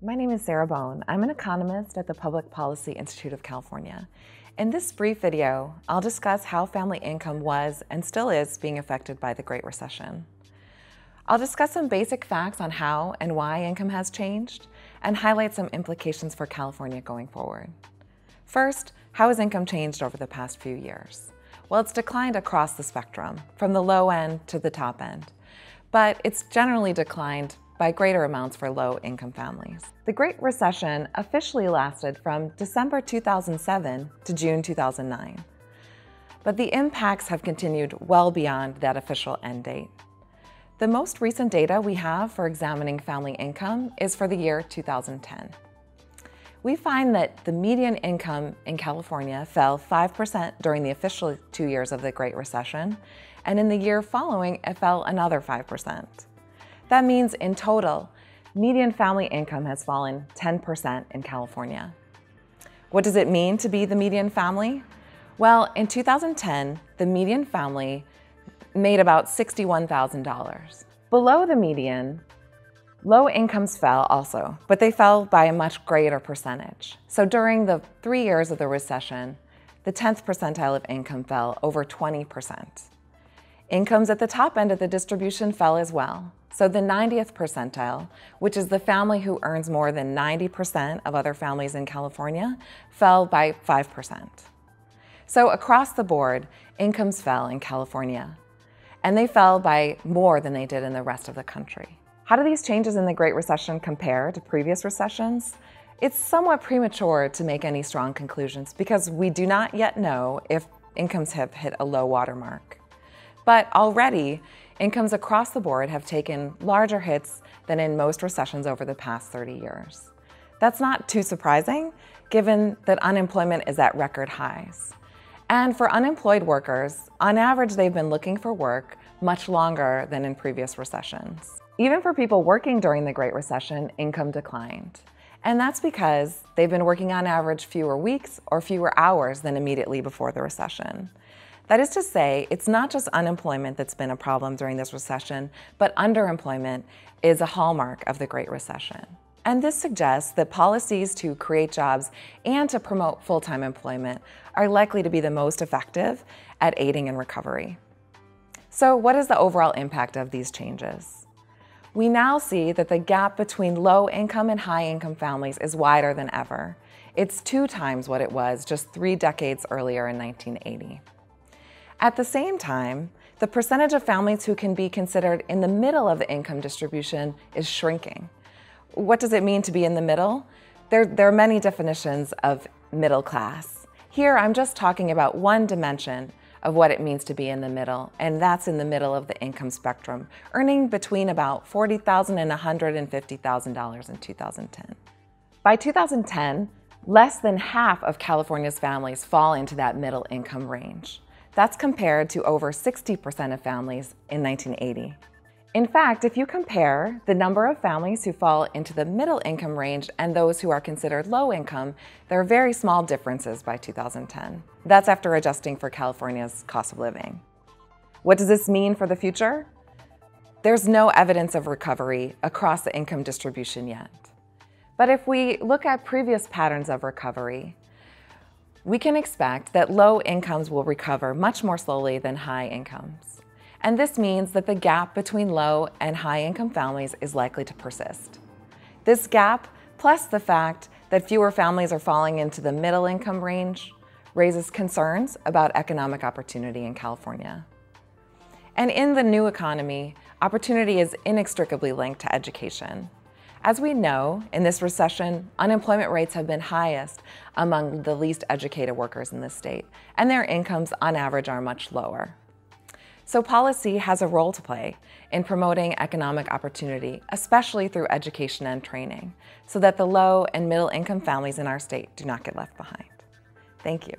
My name is Sarah Bohn. I'm an economist at the Public Policy Institute of California. In this brief video, I'll discuss how family income was and still is being affected by the Great Recession. I'll discuss some basic facts on how and why income has changed and highlight some implications for California going forward. First, how has income changed over the past few years? Well, it's declined across the spectrum, from the low end to the top end, but it's generally declined by greater amounts for low-income families. The Great Recession officially lasted from December 2007 to June 2009, but the impacts have continued well beyond that official end date. The most recent data we have for examining family income is for the year 2010. We find that the median income in California fell 5% during the official 2 years of the Great Recession, and in the year following, it fell another 5%. That means in total, median family income has fallen 10% in California. What does it mean to be the median family? Well, in 2010, the median family made about $61,000. Below the median, low incomes fell also, but they fell by a much greater percentage. So during the 3 years of the recession, the 10th percentile of income fell over 20%. Incomes at the top end of the distribution fell as well. So the 90th percentile, which is the family who earns more than 90% of other families in California, fell by 5%. So across the board, incomes fell in California, and they fell by more than they did in the rest of the country. How do these changes in the Great Recession compare to previous recessions? It's somewhat premature to make any strong conclusions because we do not yet know if incomes have hit a low water mark. But already, incomes across the board have taken larger hits than in most recessions over the past 30 years. That's not too surprising, given that unemployment is at record highs. And for unemployed workers, on average, they've been looking for work much longer than in previous recessions. Even for people working during the Great Recession, income declined. And that's because they've been working on average fewer weeks or fewer hours than immediately before the recession. That is to say, it's not just unemployment that's been a problem during this recession, but underemployment is a hallmark of the Great Recession. And this suggests that policies to create jobs and to promote full-time employment are likely to be the most effective at aiding in recovery. So what is the overall impact of these changes? We now see that the gap between low-income and high-income families is wider than ever. It's 2 times what it was just 3 decades earlier in 1980. At the same time, the percentage of families who can be considered in the middle of the income distribution is shrinking. What does it mean to be in the middle? There are many definitions of middle class. Here, I'm just talking about one dimension of what it means to be in the middle, and that's in the middle of the income spectrum, earning between about $40,000 and $150,000 in 2010. By 2010, less than half of California's families fall into that middle income range. That's compared to over 60% of families in 1980. In fact, if you compare the number of families who fall into the middle income range and those who are considered low income, there are very small differences by 2010. That's after adjusting for California's cost of living. What does this mean for the future? There's no evidence of recovery across the income distribution yet. But if we look at previous patterns of recovery, we can expect that low incomes will recover much more slowly than high incomes. And this means that the gap between low and high income families is likely to persist. This gap, plus the fact that fewer families are falling into the middle income range, raises concerns about economic opportunity in California. And in the new economy, opportunity is inextricably linked to education. As we know, in this recession, unemployment rates have been highest among the least educated workers in the state, and their incomes on average are much lower. So policy has a role to play in promoting economic opportunity, especially through education and training, so that the low and middle income families in our state do not get left behind. Thank you.